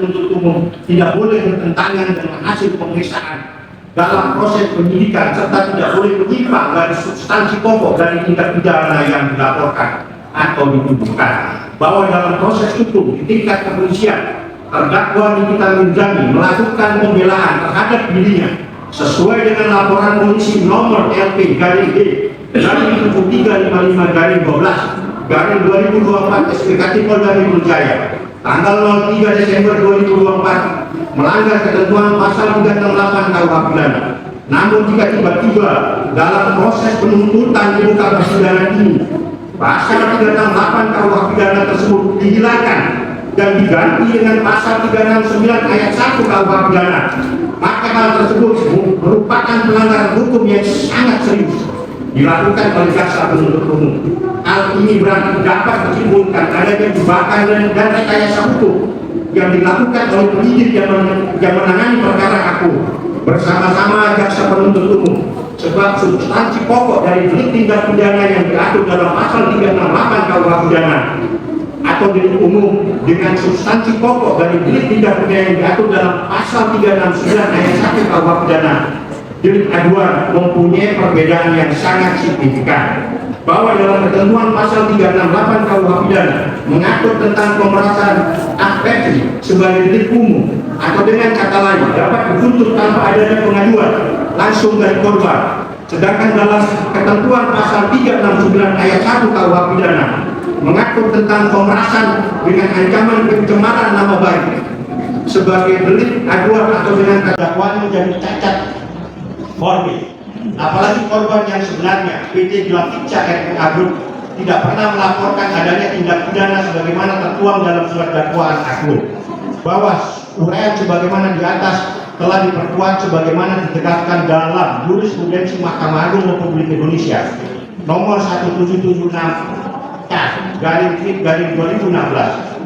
penuntut umum tidak boleh bertentangan dengan hasil pemeriksaan dalam proses penyidikan serta tidak boleh menyimpang dari substansi pokok dari tindak pidana yang dilaporkan atau dituduhkan. Bahwa dalam proses hukum di tingkat kepolisian, terdakwa Nikita Mirzani melakukan pembelaan terhadap dirinya sesuai dengan laporan polisi nomor LP garing D garing 7355 garing 12 garing 2024 SPKT Polda Metro Jaya tanggal 03 Desember 2024 melanggar ketentuan pasal 368 KUH pidana. Namun jika tiba-tiba dalam proses penuntutan di muka persidangan ini pasal 368 KUH pidana tersebut dihilangkan dan diganti dengan pasal 369 ayat 1 KUH pidana, maka hal tersebut merupakan pelanggaran hukum yang sangat serius dilakukan oleh jaksa penuntut umum. Hal ini berarti dapat disimpulkan adanya jebakan dan rekayasa hukum yang dilakukan oleh penyidik yang menangani perkara aku bersama-sama jaksa penuntut umum, sebab substansi pokok dari delik tindak pidana yang diatur dalam pasal 368 KUH pidana atau delik umum dengan substansi pokok dari delik tindak pidana yang diatur dalam pasal 369 ayat 1 KUH pidana delik aduan mempunyai perbedaan yang sangat signifikan. Bahwa dalam ketentuan pasal 368 KUH pidana mengatur tentang pemerasan adversi sebagai delik umum atau dengan kata lain dapat dituntut tanpa adanya pengaduan langsung dari korban. Sedangkan dalam ketentuan pasal 369 ayat 1 KUH pidana mengatur tentang pemerasan dengan ancaman pencemaran nama baik sebagai delik aduan atau dengan dakwaan menjadi cacat formil. Apalagi korban yang sebenarnya PT Glavitsa RPA Group tidak pernah melaporkan adanya tindak pidana sebagaimana tertuang dalam surat dakwaan aku, bahwa uraian sebagaimana di atas telah diperkuat sebagaimana ditegaskan dalam jurisprudensi Mahkamah Agung Republik Indonesia nomor 1776 garing 2016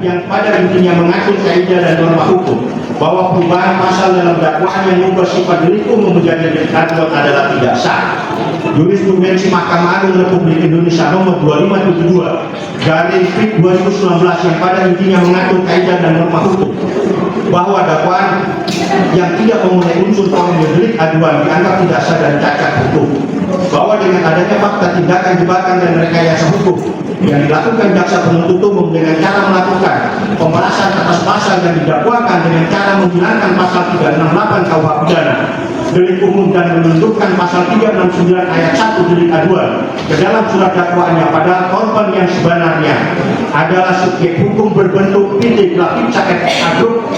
yang pada intinya mengatur kaidah dan norma hukum bahwa perubahan pasal dalam dakwaan yang bersifat delik umum menjadi delik aduan adalah tidak sah. Jurisprudensi Mahkamah Agung Republik Indonesia nomor 2572 garing 2019 yang pada intinya mengatur kaidah dan norma hukum bahwa dakwaan yang tidak memenuhi unsur formil delik aduan dianggap tidak sah dan cacat hukum. Bahwa dengan adanya fakta tindakan jebakan dan rekayasa hukum yang dilakukan jaksa penuntut umum dengan cara melakukan pemerasan atas pasal yang didakwakan dengan cara menghilangkan pasal 368 KUH pidana delik umum dan menentukan pasal 369 ayat 1 delik aduan ke dalam surat dakwaannya, padahal korban yang sebenarnya adalah subjek hukum berbentuk PT Glavitsa RPA Group,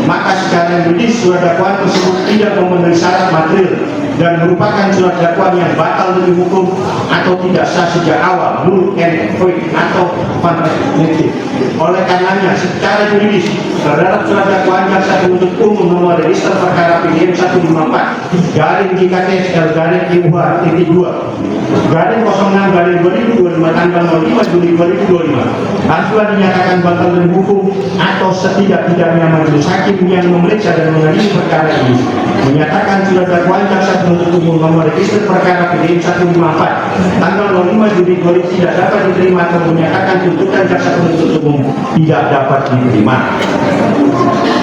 maka secara yuridis surat dakwaan tersebut tidak memenuhi syarat material dan merupakan surat dakwaan yang batal demi hukum atau tidak sah sejak awal null and void atau fantastik. Oleh karenanya secara yuridis terhadap surat dakwaan jaksa penuntut umum nomor register perkara PDM 154 garing JKTSL garing IUH titik 2 garing 06 garing 2025 tanggal 05 Juli 2025 haruslah dinyatakan batal demi hukum atau setidak-tidaknya majelis hakim yang memeriksa dan mengadili perkara ini menyatakan surat dakwaan jaksa penuntut umum nomor register perkara PDM 154 tanggal 05 Juli 2025 tidak dapat diterima atau menyatakan tuntutan jaksa penuntut umum tidak dapat diterima.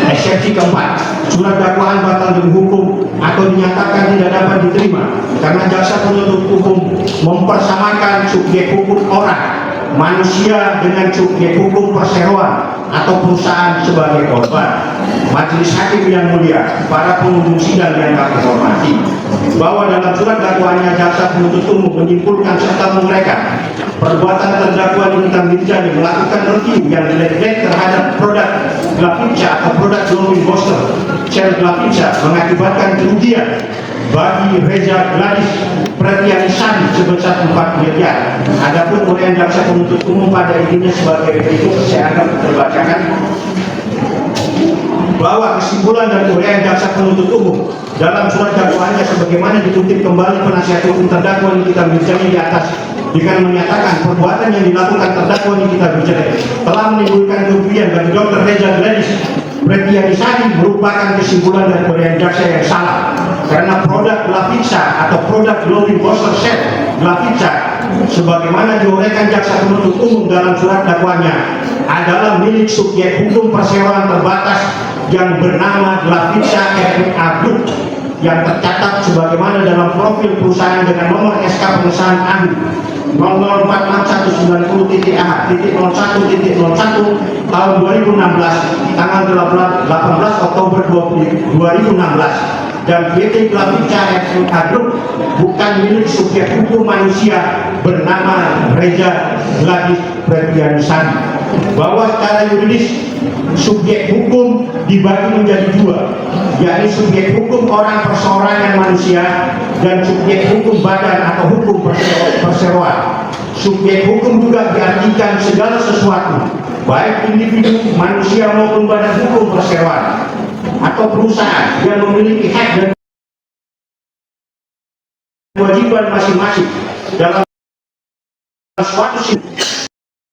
Eksepsi keempat, surat dakwaan batal demi hukum atau dinyatakan tidak dapat diterima karena jaksa penuntut umum mempersamakan subjek hukum orang manusia dengan subjek hukum perseroan atau perusahaan sebagai korban. Majelis hakim yang mulia, para pengunjung sidang yang kami hormati, bahwa dalam surat dakwaannya jaksa penuntut umum menyimpulkan serta mereka perbuatan terdakwa Nikita Mirzani melakukan review yang jelek-jelek terhadap produk Glavitsa atau produk Glowing Booster Shell Glavitsa mengakibatkan kerugian bagi Reza Gladys Pretianisani sebesar 4 miliar. Adapun uraian jaksa penuntut umum pada intinya sebagai berikut, saya akan terbacakan bahwa kesimpulan dan uraian jaksa penuntut umum dalam surat dakwaannya sebagaimana dikutip kembali penasihat hukum terdakwa Nikita Mirzani di atas dengan menyatakan perbuatan yang dilakukan terdakwa Nikita Mirzani telah menimbulkan kerugian bagi Dr. Reza Gladys Pretianisani merupakan kesimpulan dan uraian jaksa yang salah karena produk Glavitsa atau produk Glowing Booster Set Glavitsa sebagaimana diuraikan jaksa penuntut umum dalam surat dakwaannya adalah milik subjek hukum perseroan terbatas yang bernama Glavitsa RMA Group yang tercatat sebagaimana dalam profil perusahaan dengan nomor SK pengesahan AHU 0046190.A.01.01 tahun 2016 tanggal 18 Oktober 2016 dan PT Glavitsa RMA Group bukan milik subjek hukum manusia bernama Reza Gladys Pretianisani, bahwa secara yuridis subjek hukum dibagi menjadi dua, yakni subjek hukum orang perseorangan manusia dan subjek hukum badan atau hukum perseroan. Subjek hukum juga diartikan segala sesuatu, baik individu manusia maupun badan hukum perseroan atau perusahaan yang memiliki hak dan kewajiban masing-masing dalam suatu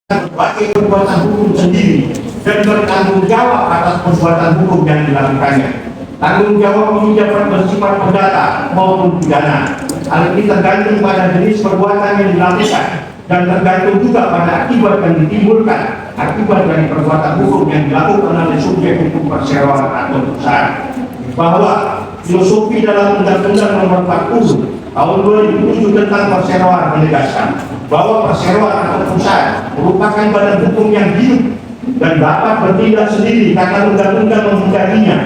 sebagai perbuatan hukum sendiri dan bertanggung jawab atas perbuatan hukum yang dilakukannya. Tanggung jawab ini dapat bersifat perdata maupun pidana. Hal ini tergantung pada jenis perbuatan yang dilakukan dan tergantung juga pada akibat yang ditimbulkan akibat dari perbuatan hukum yang dilakukan oleh subjek hukum perseroan atau perusahaan. Bahwa filosofi dalam Undang-Undang Nomor 40 Tahun 2007 tentang perseroan menegaskan bahwa perseroan atau perusahaan merupakan badan hukum yang hidup dan dapat bertindak sendiri karena undang-undang memudahkannya.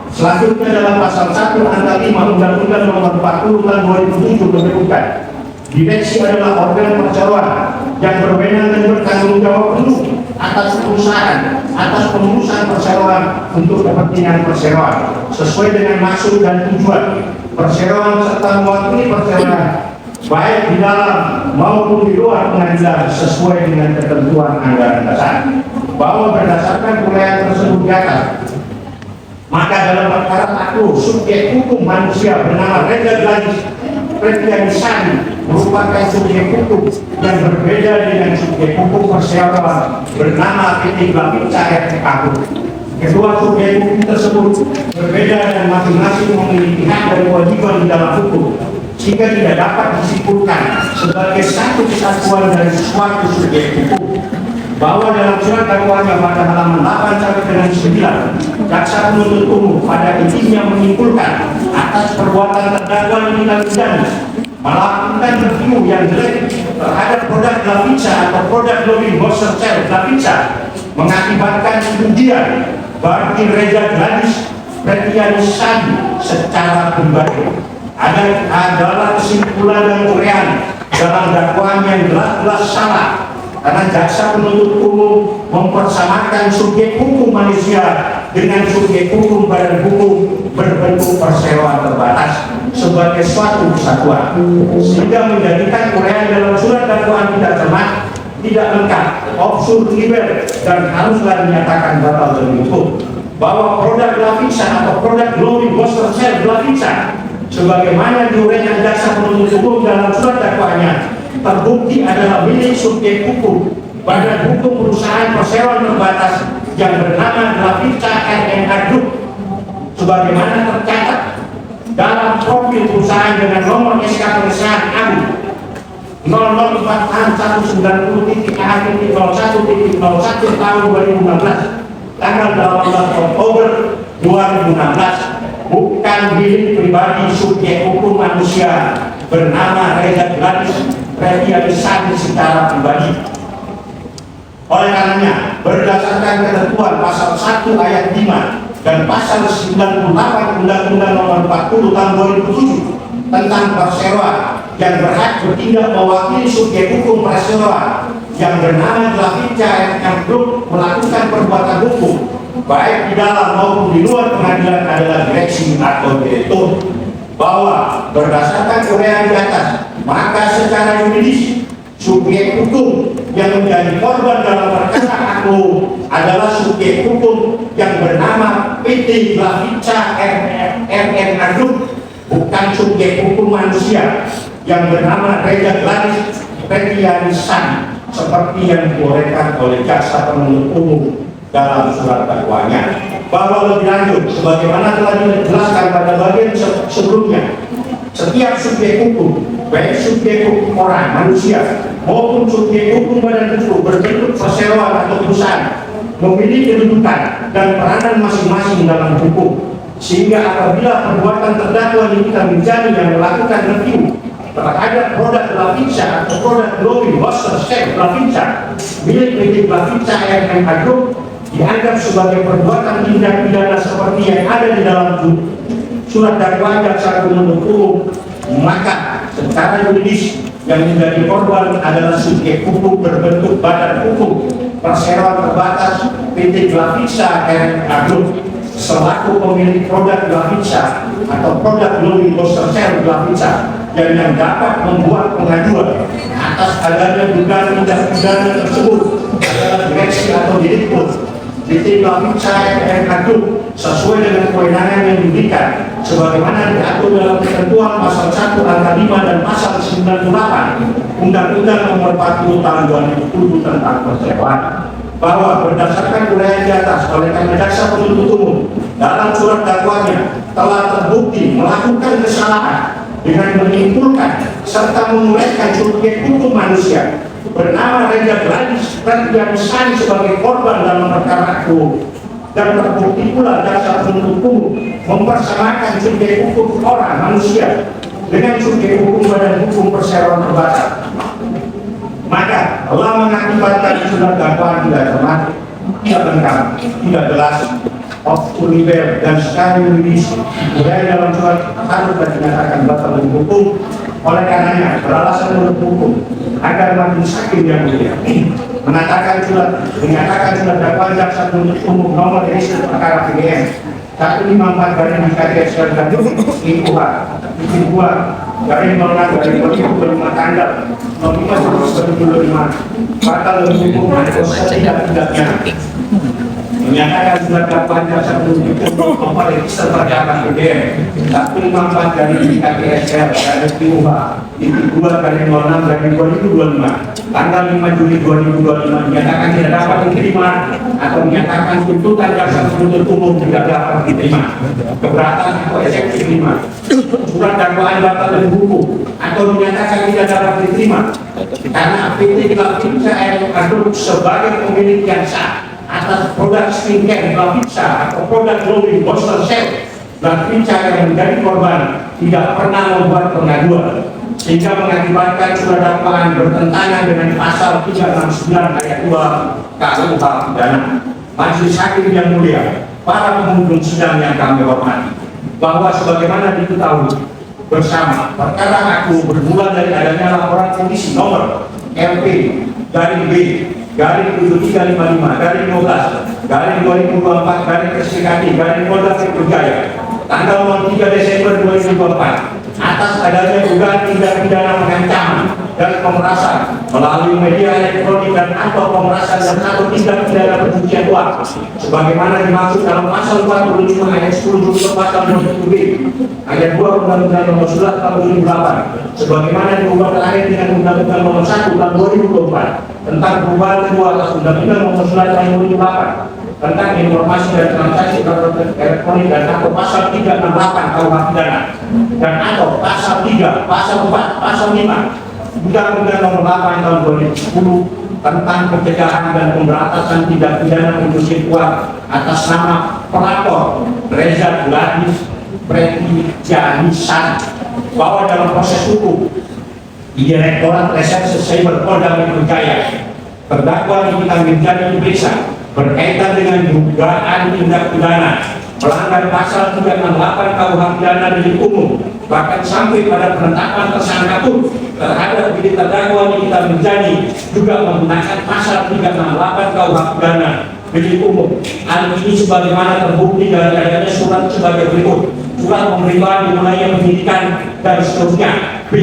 Selanjutnya dalam pasal 1 angka 5 Undang-Undang Nomor 40 Tahun 2007 menyebutkan direksi adalah organ perseroan yang berwenang dan bertanggung jawab penuh atas perusahaan, atas pengurusan perseroan untuk kepentingan perseroan sesuai dengan maksud dan tujuan perseroan serta mewakili perseroan baik di dalam maupun di luar pengadilan sesuai dengan ketentuan anggaran dasar. Bahwa berdasarkan uraian tersebut di atas, maka dalam perkara aku subjek hukum manusia bernama Reza Gladys Pretianisani merupakan subjek hukum yang berbeda dengan subjek hukum perseroan bernama PT Glavitsa RMA Group. Kedua subjek hukum tersebut berbeda dan masing-masing memiliki hak dan kewajiban di dalam hukum, sehingga tidak dapat disimpulkan sebagai satu kesatuan dari suatu subjek hukum. Bahwa dalam surat dakwaannya pada halaman 8 sampai dengan 9, jaksa penuntut umum pada intinya menyimpulkan atas perbuatan terdakwa ini pidana melakukan review yang jelek terhadap produk Glavitsa atau produk Glowing Booster Cell Glavitsa mengakibatkan kerugian bagi Reza Gladys Pretianisani secara pribadi. Adalah kesimpulan dan uraian dalam dakwaan yang jelas-jelas salah karena jaksa penuntut umum mempersamakan subjek hukum manusia dengan subjek hukum badan hukum berbentuk perseroan terbatas sebagai suatu kesatuan, sehingga menjadikan uraian dalam surat dakwaan tidak cermat, tidak lengkap, absurd, liber, dan haruslah dinyatakan batal demi hukum. Bahwa produk Glavitsa atau produk Glowing Booster Cell Glavitsa sebagaimana diuraikan jaksa penuntut umum dalam surat dakwaannya terbukti adalah milik subjek hukum badan hukum perusahaan perseroan terbatas yang bernama Glavitsa RMA Group sebagaimana tercatat dalam profil perusahaan dengan nomor SK pengesahan AHU 0049190.A.01.01 tahun 2016 tanggal 18 Oktober 2016 bukan milik pribadi subjek hukum manusia bernama Reza Gladys Pretianisani secara pribadi. Oleh karenanya, berdasarkan ketentuan pasal 1 ayat 5 dan pasal 98 Undang-Undang Nomor 40 Tahun 2007 tentang perseroan yang berhak bertindak mewakili subjek hukum perseroan yang bernama Glavitsa RMA Group melakukan perbuatan hukum baik di dalam maupun di luar pengadilan adalah direksi atau direktur. Bahwa berdasarkan uraian di atas, maka secara yuridis subjek hukum yang menjadi korban dalam perkara aku adalah subjek hukum yang bernama PT Glavitsa RMA Group, bukan subjek hukum manusia yang bernama Reza Gladys Pretianisani seperti yang diuraikan oleh jaksa penuntut umum dalam surat dakwaannya. Bahwa lebih lanjut, sebagaimana telah dijelaskan pada bagian sebelumnya, setiap subjek hukum, baik subjek hukum orang, manusia, maupun subjek hukum badan hukum berbentuk perseroan atau perusahaan, memiliki kedudukan dan peranan masing-masing dalam hukum, sehingga apabila perbuatan terdakwa Nikita Mirzani yang melakukan review terhadap produk Lavinsa atau produk Glowing Water Shell Lavinsa milik PT Lavinsa RMH Group dianggap sebagai perbuatan tindak pidana seperti yang ada di dalam surat dakwaan jaksa penuntut umum, maka secara yuridis yang menjadi korban adalah subjek hukum berbentuk badan hukum perseroan terbatas PT Lavinsa RMH Group selaku pemilik produk Lavinsa atau produk Glowing Water Shell Lavinsa yang dapat membuat pengaduan atas adanya dugaan tindak pidana tersebut adalah direksi atau direktur PT Lavinsa RMH Group sesuai dengan kewenangan yang diberikan sebagaimana diatur dalam ketentuan pasal 1 angka 5 dan pasal 98 Undang-Undang Nomor 40 Tahun 2007 tentang perseroan, bahwa berdasarkan uraian di atas oleh jaksa penuntut umum dalam surat dakwanya telah terbukti melakukan kesalahan dengan menyimpulkan serta menguraikan subjek hukum manusia bernama Reza Gladys Radianisani sebagai korban dalam perkara itu, dan terbukti pula jaksa penuntut umum mempersamakan subjek hukum orang manusia dengan subjek hukum badan hukum perseroan terbatas, maka telah mengakibatkan surat dakwaan tidak cermat, tidak lengkap, tidak jelas, obscurable dan secara yuridis budaya dalam surat harus dinyatakan batal demi hukum. Oleh karenanya beralasan menurut hukum agar majelis hakim yang mulia menyatakan surat dakwaan jaksa penuntut umum nomor register perkara PGN 154/DKTS dan IUH izin 2 garing 06 garing 2025 tanggal 05/2025 batal demi hukum dan setidak-tidaknya menyatakan surat dakwaan jaksa penuntut umum nomor register perkara PGN 154 garing DKTS dan IUH izin 2 garing 06 garing 2025 tanggal 5 Juli 2025 menyatakan tidak dapat diterima atau menyatakan tuntutan jaksa penuntut umum tidak dapat diterima, keberatan atau eksepsi 5 surat dakwaan batal demi hukum atau menyatakan tidak dapat diterima karena PT Lavinsa RMH Group sebagai pemilik yang sah atas produk skincare Lavinsa atau produk Glowing Water Shell Lavinsa yang menjadi korban tidak pernah membuat pengaduan, sehingga mengakibatkan surat dakwaan bertentangan dengan pasal 369 ayat 2 KUH pidana. Majelis hakim yang mulia, para pengunjung sidang yang kami hormati, bahwa sebagaimana diketahui bersama perkara aku bermula dari adanya laporan polisi nomor LP garing B garing 7355 garing 12 garing 2024 garing SPKT garing Polda Metro Jaya tanggal 3 Desember 2024 atas adanya dugaan tindak pidana pengancaman dan pemerasan melalui media elektronik dan atau pemerasan dan atau tindak pidana pencucian uang sebagaimana dimaksud dalam pasal 45 ayat 10 junto pasal 20b ayat 2 Undang-Undang Nomor 11 Tahun 2008 sebagaimana diubah terakhir dengan Undang-Undang Nomor 1 Tahun 2024 tentang perubahan kedua atas Undang-Undang Nomor 11 Tahun 2008 tentang informasi dan transaksi elektronik dan atau pasal 368 KUH pidana dan atau pasal 3, pasal 4, pasal 5 Undang-Undang Nomor 8 Tahun 2010 tentang pencegahan dan pemberantasan tindak pidana pencucian uang atas nama pelapor Reza Gladys Radianisani, bahwa dalam proses hukum di Direktorat Reserse Cyber Polda Metro Jaya terdakwa Nikita Mirzani diperiksa berkaitan dengan dugaan tindak pidana melanggar pasal 368 KUH pidana delik umum, bahkan sampai pada penetapan tersangka pun terhadap terdakwa Nikita Mirzani juga menggunakan pasal 368 KUH pidana delik umum. Hal ini sebagaimana terbukti dari adanya surat sebagai berikut: surat pemberitahuan dimulainya penyidikan dan seterusnya. B.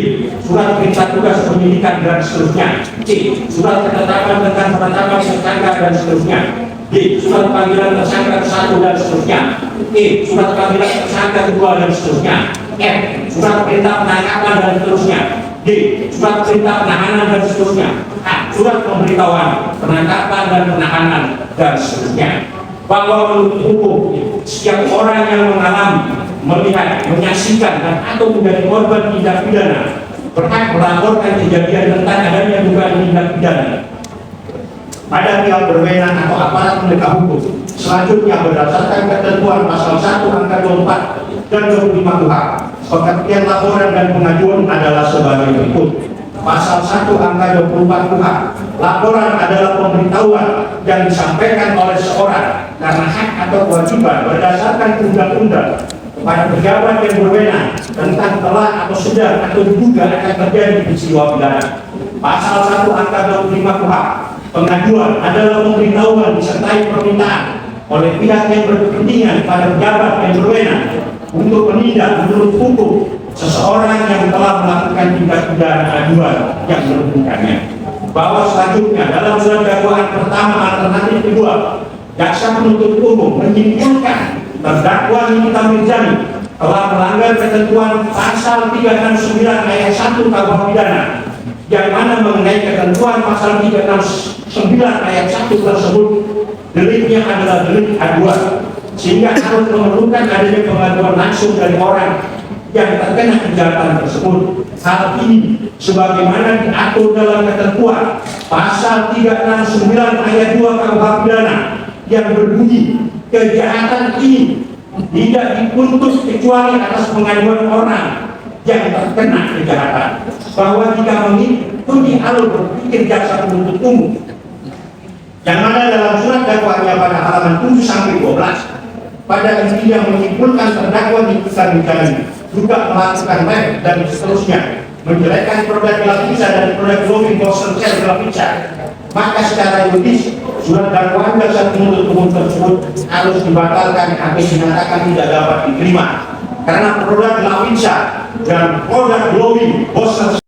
Surat perintah tugas penyidikan dan seterusnya. C. Surat ketetapan tentang penetapan tersangka dan seterusnya. D. Surat panggilan tersangka ke-1 dan seterusnya. E. Surat panggilan tersangka ke-2 dan seterusnya. F. Surat perintah penangkapan dan seterusnya. D. Surat perintah penahanan dan seterusnya. H. Surat pemberitahuan penangkapan dan penahanan dan seterusnya. Bahwa menurut hukum, setiap orang yang mengalami, melihat, menyaksikan dan atau menjadi korban tindak pidana berhak melaporkan kejadian tentang adanya dugaan tindak pidana pada pihak berwenang atau aparat penegak hukum. Selanjutnya, berdasarkan ketentuan pasal 1 angka 24 dan 25 KUHP, pengertian laporan dan pengajuan adalah sebagai berikut. Pasal 1 angka 24 KUHP, laporan adalah pemberitahuan yang disampaikan oleh seorang karena hak atau kewajiban berdasarkan undang-undang kepada pejabat yang berwenang tentang telah atau sedang atau diduga akan terjadi peristiwa pidana. Pasal 1 angka 25 KUHP, pengajuan adalah pemberitahuan disertai permintaan oleh pihak yang berkepentingan pada pejabat yang berwenang untuk menindak menurut hukum seseorang yang telah melakukan tindak pidana aduan yang merugikannya. Bahwa selanjutnya dalam surat dakwaan pertama alternatif kedua, jaksa penuntut umum menyimpulkan terdakwa Nikita Mirzani telah melanggar ketentuan pasal 369 ayat 1 KUHP pidana, yang mana mengenai ketentuan pasal 369 ayat 1 tersebut deliknya adalah delik aduan, sehingga harus memerlukan adanya pengaduan langsung dari orang yang terkena kejahatan tersebut. Hal ini sebagaimana diatur dalam ketentuan pasal 369 ayat 2 KUHP pidana yang berbunyi, kejahatan ini tidak dituntut kecuali atas pengaduan orang yang terkena kejahatan. Bahwa jika mengikuti alur berpikir jaksa penuntut umum yang mana dalam surat dakwaannya pada halaman 7 sampai 12, pada intinya menyimpulkan terdakwa Nikita Mirzani juga melakukan lab dan seterusnya, menjelekkan produk Glavisa dan produk Glowing Boston Cell Glavisa, maka secara yuridis surat dakwaan jaksa penuntut umum tersebut harus dibatalkan atau dinyatakan tidak dapat diterima karena produk Glavisa dan produk Glowing Boston